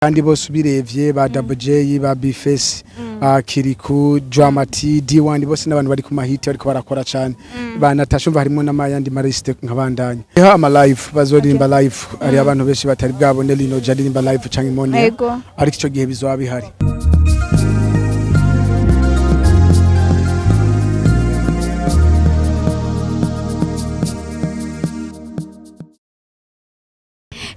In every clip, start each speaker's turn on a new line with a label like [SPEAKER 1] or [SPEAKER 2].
[SPEAKER 1] kandi bose ubirevye ba Double J ba Bface Kiriku Dramati D1 bose n'abantu bari ku mahiti bariko barakora cyane banatasha umva harimo n'amayandi mariste nkabandanya ha ama live bazorimba live ari abantu benshi batari bwabone lino jaririmba live canke imoni ariko ico gihe bizoba bihari.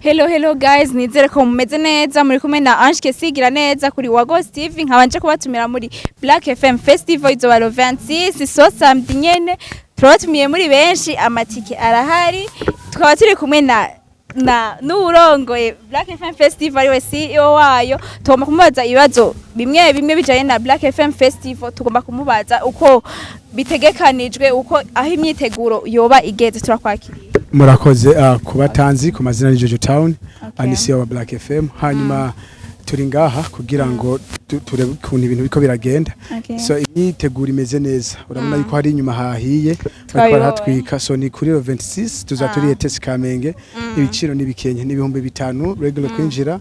[SPEAKER 2] Hello guys, nizere ko mumeze neza muri kumwe na Ange Sigira neza kuri Wago TV nkabanje kubatumira muri Black FM Festival izoba 26 so samedi nyene turabatumiye muri benshi amatike arahari tukaba turi kumwe na n'urongoye Black FM Festival we CEO wayo tugomba kumubaza ibibazo bimwe bijanye na Black FM Festival tugomba kumubaza uko bitegekanijwe uko aho imyiteguro yoba igeze turakwakiriye.
[SPEAKER 1] Murakoze kubatanzi ku mazina ni Jojotown anisiyo wa Black FM hanyuma turi ngaha kugira ngo turebe ukuntu ibintu biko biragenda so imyiteguro imeze neza urabona yuko hari inyuma hahiye bakora hatwika so ni kuri 26 tuzaturiye test Kamenge ibiciro nibikenye n'ibihumbi 5 regular kwinjira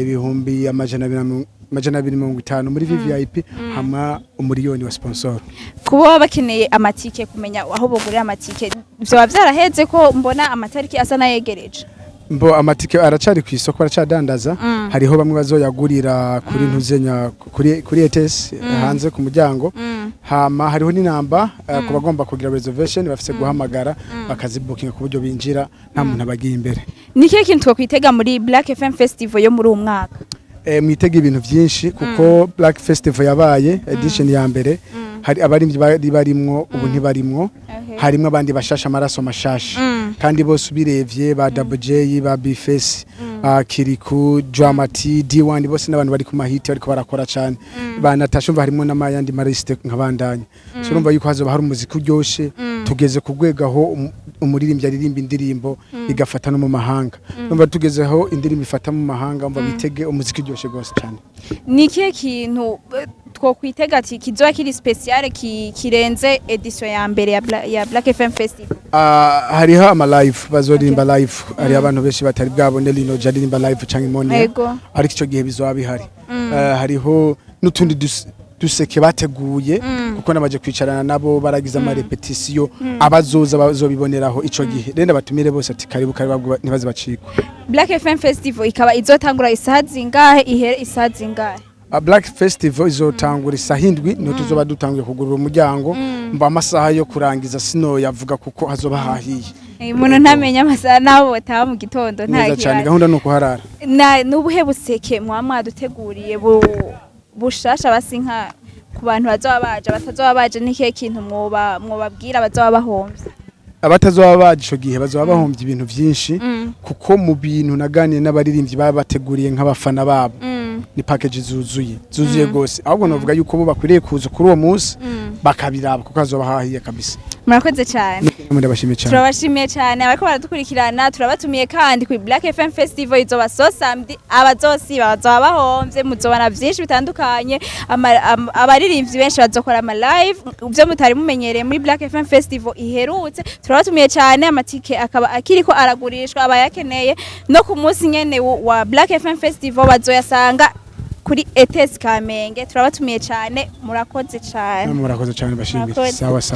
[SPEAKER 1] ibihumbi amajana 250 muri VIP hamwe umuriyoni wa sponsor
[SPEAKER 2] kuba bakeneye amatike kumenya aho bogurira amatike byo byaraheze ko mbona amatariki asa nayegereje
[SPEAKER 1] mbo amatike aracari ku isoko aracadandaza hariho bamwe bazoyagurira kuri ntuzenya kuri ETS hanze ku muryango hama hariho n'inamba ku bagomba kugira reservation bafise guhamagara bakazibookinga ku buryo binjira nta muntu abagiye imbere.
[SPEAKER 2] Niki kintu twakwitega muri Black FM Festival yo muri umwaka?
[SPEAKER 1] Mwitega ibintu byinshi kuko Black Festival yabaye edition ya mbere hari abarimvyi bari barimwo ubu ntibarimwo harimo abandi bashasha amaraso mashasha kandi bose ubirevye ba Double J ba Bface Kiriku Dramati D1 bose n'abantu bari ku mahiti bariko barakora cyane banatasha umva harimo n'amayandi mariste nkabandanya so urumva yuko hazoba hari umuziki uryoshe tugeze ku rwegaho umuririmbyi aririmba indirimbo igafata no mu mahanga urumva tugezeho indirimbo ifata mu mahanga umva bitege umuziki uryoshe gose cyane.
[SPEAKER 2] Nikiye kintu two kwitega ati kizoba kiri special kirenze edition ya mbere ya Black FM Festival?
[SPEAKER 1] Hariho ama live bazorimba live ari abantu benshi batari bwabone lino jaririmba live canke imoni ariko ico gihe bizoba bihari. Hariho n'utundi duseke bateguye kuko nabaje kwicarana nabo baragize ama repetition abazoza bazobiboneraho ico gihe renda batumire bose ati karibu nibaze bacikwa.
[SPEAKER 2] Black FM Festival ikaba izotangura isaha zingahe ihere isaha zingahe?
[SPEAKER 1] Black Festival izotangura isahindwi no tuzoba dutanguye kugurura umuryango mba amasaha yo kurangiza sino yavuga kuko hazoba hahiye
[SPEAKER 2] umuntu ntamenya amasaha nabo bataha mu gitondo nta
[SPEAKER 1] cyane gahunda no kuharara
[SPEAKER 2] n'ubuhe buseke mwaduteguriye bushasha basinka ku bantu bazoba baje batazoba baje n'ikihe kintu mwobabwira bazoba bahomvye?
[SPEAKER 1] Abatazoba baje ico gihe bazoba bahomvye ibintu vyinshi kuko mu bintu naganiye n'abaririmbyi baba bateguriye nk'abafana babo ni package zuzuye gose ahubwo novuga yuko bo bakwiriye kuza kuri uwo munsi bakabiraba kuko azoba hahiye kabisa.
[SPEAKER 2] Murakoze cyane.
[SPEAKER 1] Turabashimiye
[SPEAKER 2] cyane abariko baradukurikirana turabatumiye kandi ku Black FM Festival izoba so samedi abazosi bazoba bahomvye muzobana byinshi bitandukanye abaririmbyi benshi bazokora ama live byo mutari mumenyereye muri Black FM Festival iherutse turabatumiye cyane amatike akaba akiriko aragurishwa abayakeneye no ku munsi nyene wa Black FM Festival bazoyasanga kuri ETS Kamenge turabatumiye cyane murakoze cyane
[SPEAKER 1] bashimye sawa.